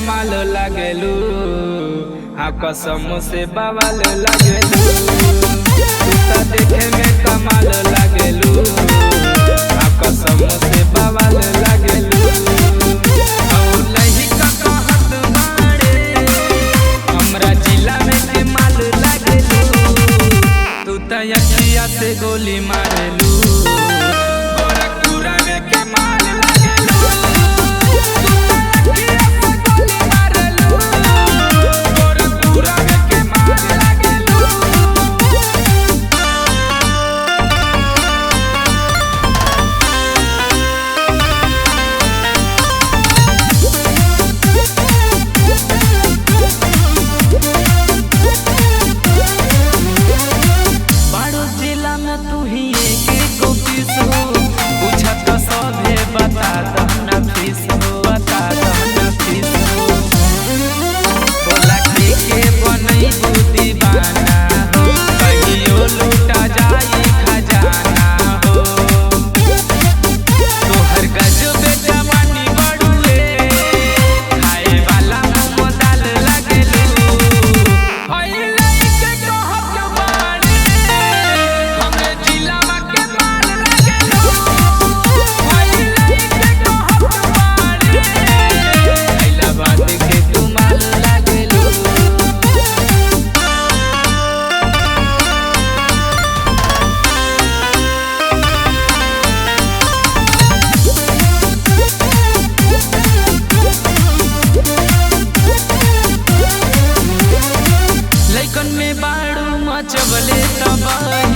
कमाल लागेलू, हाँ कसम से बवाल लागेलू। तू देखे में कमाल लागेलू, हाँ कसम से बवाल लागेलू। और लइका कहत बाड़े हमरा जिला में के माल लागेलू। तू त अखिया से गोली मारेलू, तू ही एक पीस हो, पूछा तो सभे बता दहना फीस हो, बता दहना फीस हो। बोला के बनई दीवाना हो, कहियो लूटा जाई खजाना हो। तोहर गजबे जवानी बड़ुए, खाए वाला मुँह दाल लगेलू। चबले तबाही